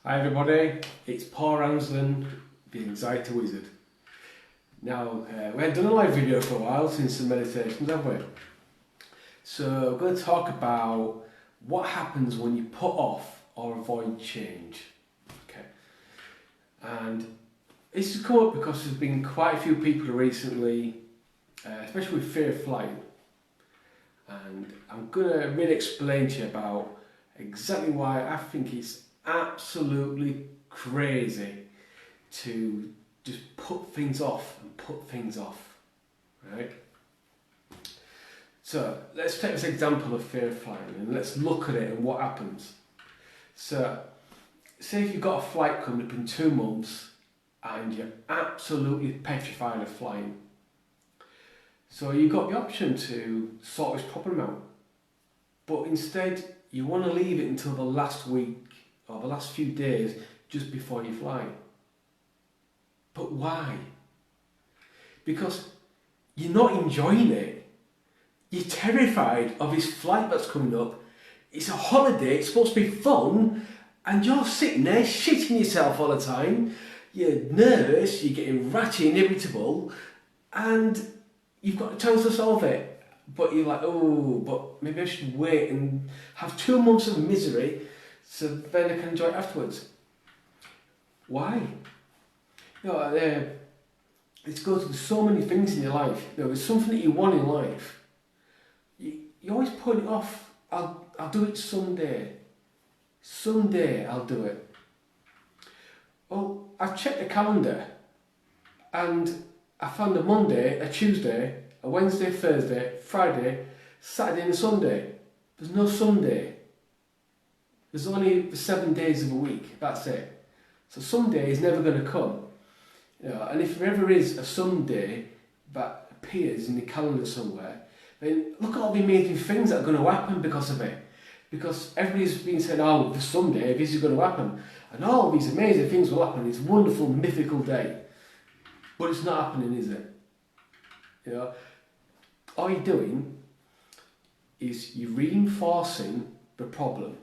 Hi everybody, it's Paul Ramsden, the Anxiety Wizard. Now, we haven't done a live video for a while since the meditations, have we? So, we're going to talk about what happens when you put off or avoid change. Okay. And this has come up because there's been quite a few people recently, especially with fear of flying. And I'm going to really explain to you about exactly why I think it's absolutely crazy to just put things off and put things off, right? So let's take this example of fear of flying and let's look at it and what happens. So say if you've got a flight coming up in 2 months and you're absolutely petrified of flying. So you've got the option to sort this problem out, but instead you want to leave it until the last week or the last few days just before you fly. But why? Because you're not enjoying it. You're terrified of this flight that's coming up. It's a holiday, it's supposed to be fun, and you're sitting there shitting yourself all the time. You're nervous, you're getting ratty and irritable, and you've got a chance to solve it. But you're like, oh, but maybe I should wait and have 2 months of misery so then I can enjoy it afterwards. Why? It goes with so many things in your life. There's something that you want in life. You always put it off. I'll do it someday. Someday I'll do it. Well, I've checked the calendar and I found a Monday, a Tuesday, a Wednesday, Thursday, Friday, Saturday and Sunday. There's no Sunday. There's only the 7 days of a week, that's it. So Sunday is never going to come. And if there ever is a Sunday that appears in the calendar somewhere, then look at all the amazing things that are going to happen because of it. Because everybody's been saying, oh, this Sunday, this is going to happen. And all these amazing things will happen. It's a wonderful, mythical day. But it's not happening, is it? All you're doing is you're reinforcing the problem.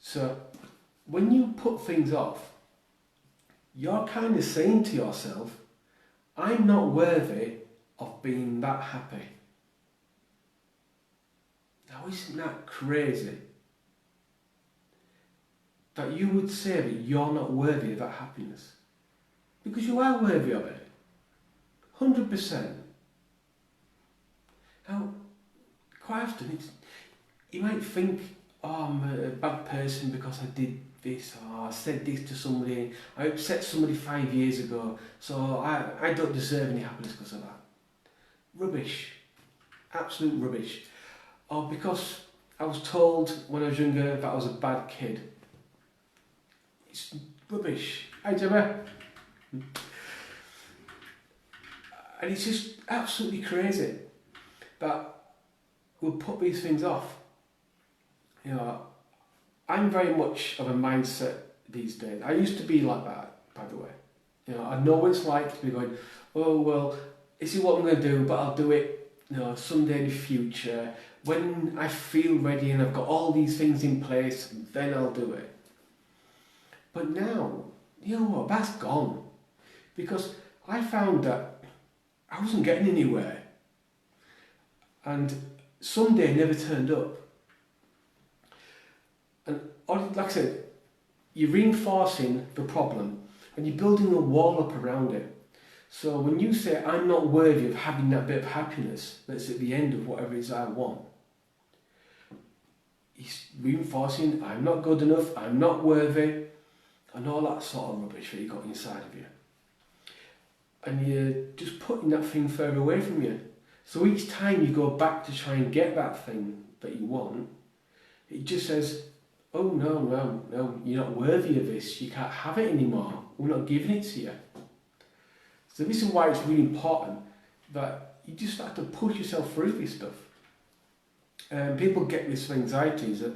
So when you put things off, you're kind of saying to yourself, I'm not worthy of being that happy. Now isn't that crazy? That you would say that you're not worthy of that happiness. Because you are worthy of it. 100%. Now, quite often you might think, oh, I'm a bad person because I did this, or I said this to somebody, I upset somebody 5 years ago, so I don't deserve any happiness because of that. Rubbish. Absolute rubbish. Or because I was told when I was younger that I was a bad kid. It's rubbish. Hi Gemma. And it's just absolutely crazy that we'll put these things off. I'm very much of a mindset these days. I used to be like that, by the way. I know what it's like to be going, oh well, this is what I'm going to do, but I'll do it, someday in the future. When I feel ready and I've got all these things in place, then I'll do it. But now, you know what, that's gone. Because I found that I wasn't getting anywhere. And someday never turned up. And like I said, you're reinforcing the problem and you're building a wall up around it. So when you say, I'm not worthy of having that bit of happiness that's at the end of whatever it is I want, it's reinforcing, I'm not good enough, I'm not worthy, and all that sort of rubbish that you got inside of you. And you're just putting that thing further away from you. So each time you go back to try and get that thing that you want, it just says, oh no, you're not worthy of this, you can't have it anymore, we're not giving it to you. So this is why it's really important that you just start to push yourself through this stuff. People get this anxieties that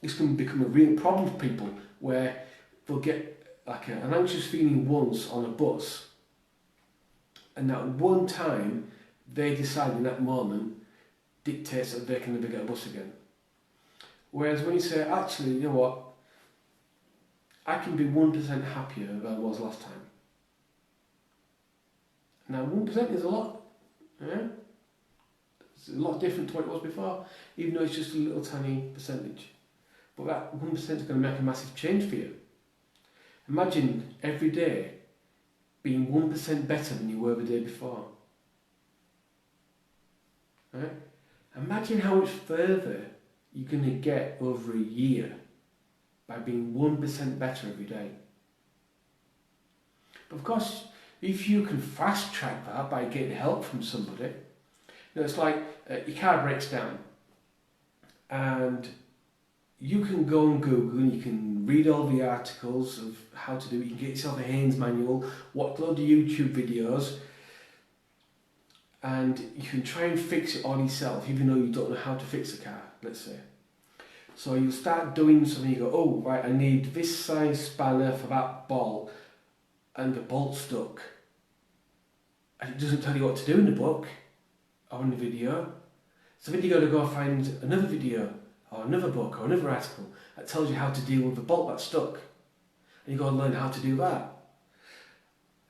this can become a real problem for people where they'll get like an anxious feeling once on a bus, and that one time they decide in that moment dictates that they can never get a bus again. Whereas when you say, actually, you know what, I can be 1% happier than I was last time. Now 1% is a lot, yeah? It's a lot different to what it was before, even though it's just a little tiny percentage. But that 1% is going to make a massive change for you. Imagine every day being 1% better than you were the day before. Right? Imagine how much further you're going to get over a year by being 1% better every day. But of course, if you can fast track that by getting help from somebody, it's like your car breaks down and you can go on Google and you can read all the articles of how to do it. You can get yourself a Haynes manual, watch a load of YouTube videos, and you can try and fix it all yourself, even though you don't know how to fix a car, let's say. So you start doing something, you go, oh, right, I need this size spanner for that bolt, and the bolt's stuck. And it doesn't tell you what to do in the book or in the video. So then you've got to go find another video or another book or another article that tells you how to deal with the bolt that's stuck. And you go and learn how to do that.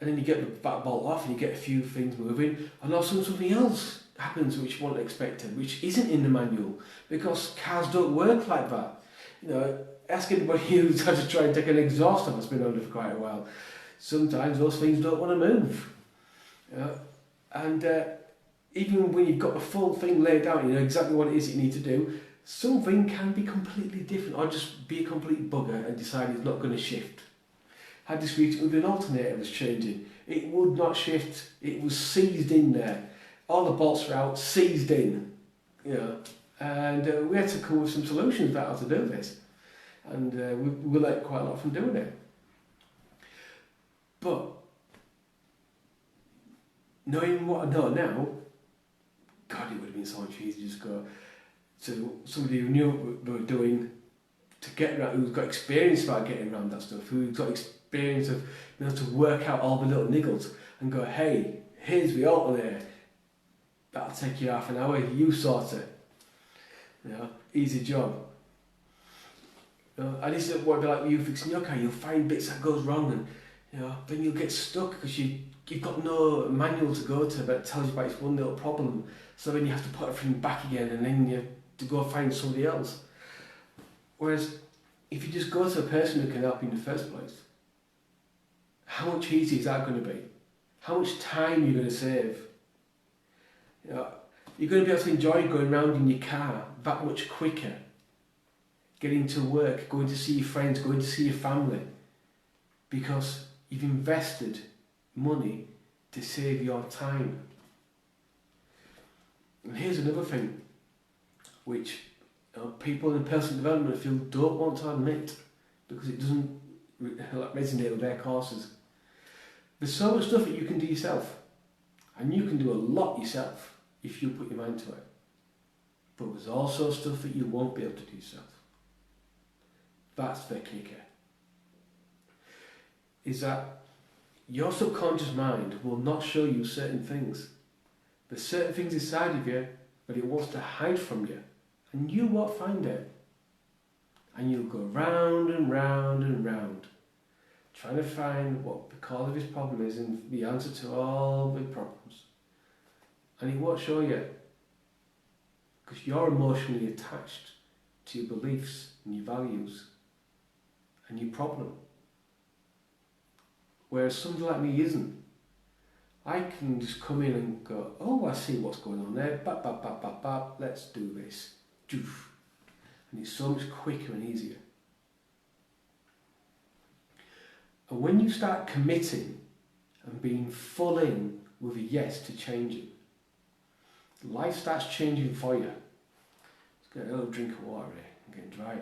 And then you get that bolt off and you get a few things moving, and all of a sudden something else happens which you weren't expected, which isn't in the manual, because cars don't work like that. You know, ask anybody who's had to try and take an exhaust off that's been on it for quite a while. Sometimes those things don't want to move. You know? And even when you've got the full thing laid out, you know exactly what it is you need to do, something can be completely different, or just be a complete bugger and decide it's not going to shift. Had this week with an alternator was changing. It would not shift. It was seized in there. All the bolts were out, seized in. You know, and we had to come up with some solutions about how to do this. And we learned quite a lot from doing it. But knowing what I know now, God, it would have been so much easier to just go to somebody who knew what they were doing, to get around, who's got experience about getting around that stuff, who's got experience of being able to work out all the little niggles and go, hey, here's the alternator. That'll take you half an hour, you sort it. You know, easy job. You know, and this is what it'll be like with you fixing your car. You'll find bits that goes wrong, and you know, then you'll get stuck because you've got no manual to go to that tells you about this one little problem. So then you have to put everything back again, and then you have to go find somebody else. Whereas if you just go to a person who can help you in the first place, how much easier is that going to be? How much time are you going to save? You know, you're going to be able to enjoy going around in your car that much quicker. Getting to work, going to see your friends, going to see your family. Because you've invested money to save your time. And here's another thing, which people in personal development field don't want to admit because it doesn't resonate with their courses. There's so much stuff that you can do yourself, and you can do a lot yourself if you put your mind to it. But there's also stuff that you won't be able to do yourself. That's the kicker. Is that your subconscious mind will not show you certain things. There's certain things inside of you, but it wants to hide from you. And you won't find it. And you'll go round and round and round, trying to find what the cause of his problem is and the answer to all the problems. And he won't show you. Because you're emotionally attached to your beliefs and your values and your problem. Whereas somebody like me isn't. I can just come in and go, oh, I see what's going on there, bap, bap, bap, bap, bap, let's do this. Doof. And it's so much quicker and easier. And when you start committing and being full in with a yes to changing, life starts changing for you. Let's get a little drink of water here. I'm getting dry.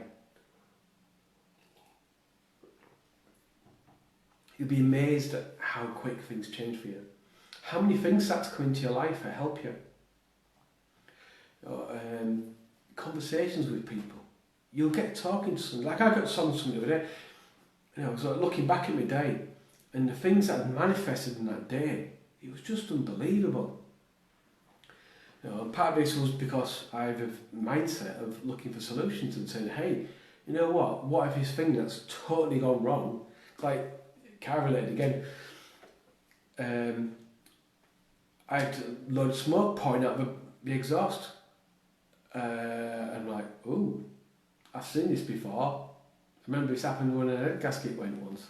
You'll be amazed at how quick things change for you. How many things start to come into your life that help you. Conversations with people. You'll get talking to someone. Like I got talking to someone the other day. You know, I was like looking back at my day, and the things that had manifested in that day, it was just unbelievable. You know, and part of this was because I have a mindset of looking for solutions and saying, hey, you know what if his thing that's totally gone wrong, like car related again, I had a load of smoke pouring out of the exhaust. I'm like, ooh, I've seen this before. I remember this happened when a head gasket went once.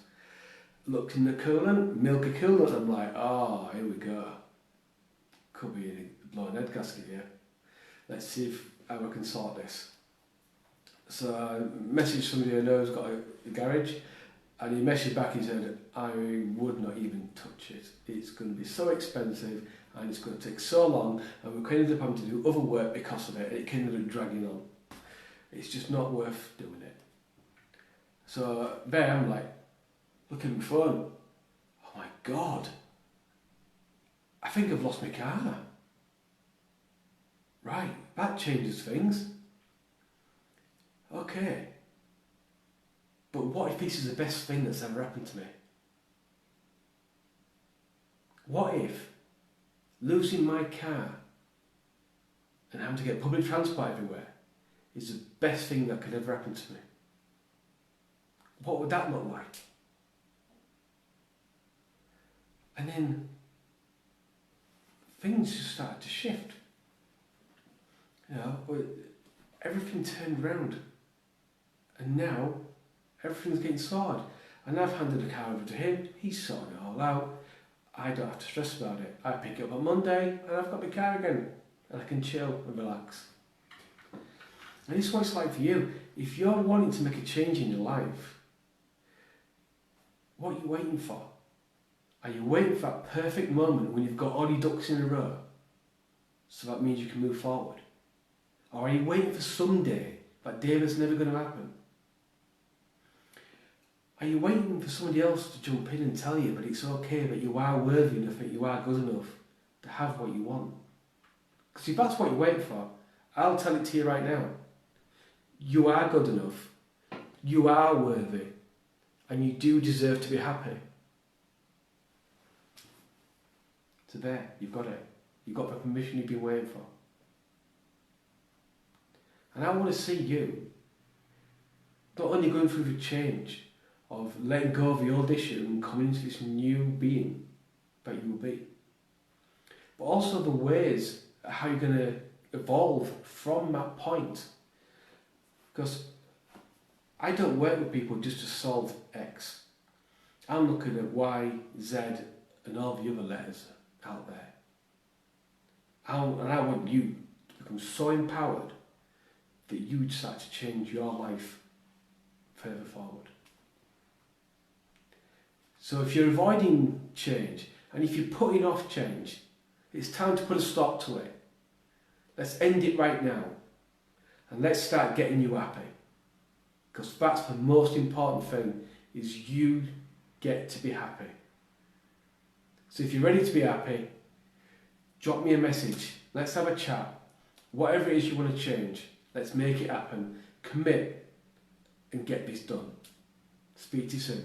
Looked in the coolant, milk of coolant, I'm like, oh, here we go. Could be a blown head gasket here. Let's see how I can sort this. So I messaged somebody I know who's got a garage, and he messaged back, he said, I would not even touch it. It's going to be so expensive, and it's going to take so long, and we're going to end up having to do other work because of it. It can end up dragging on. It's just not worth doing it. So there I'm like, looking at my phone. Oh my God. I think I've lost my car. Right, that changes things. Okay. But what if this is the best thing that's ever happened to me? What if losing my car and having to get public transport everywhere is the best thing that could ever happen to me? What would that look like? And then things just started to shift. You know, everything turned around. And now everything's getting sorted. And I've handed the car over to him, he's sorting it all out. I don't have to stress about it. I pick it up on Monday and I've got my car again. And I can chill and relax. And this is what it's like for you. If you're wanting to make a change in your life, what are you waiting for? Are you waiting for that perfect moment when you've got all your ducks in a row, so that means you can move forward? Or are you waiting for someday, that day that's never going to happen? Are you waiting for somebody else to jump in and tell you that it's okay, that you are worthy enough, that you are good enough to have what you want? Because if that's what you're waiting for, I'll tell it to you right now. You are good enough, you are worthy, and you do deserve to be happy. So there, you've got it. You've got the permission you've been waiting for. And I want to see you not only going through the change of letting go of the old issue and coming into this new being that you will be, but also the ways how you're going to evolve from that point. Because I don't work with people just to solve X. I'm looking at Y, Z, and all the other letters out there. And I want you to become so empowered that you start to change your life further forward. So if you're avoiding change, and if you're putting off change, it's time to put a stop to it. Let's end it right now. And let's start getting you happy. Because that's the most important thing, is you get to be happy. So if you're ready to be happy, drop me a message. Let's have a chat. Whatever it is you want to change, let's make it happen. Commit and get this done. Speak to you soon.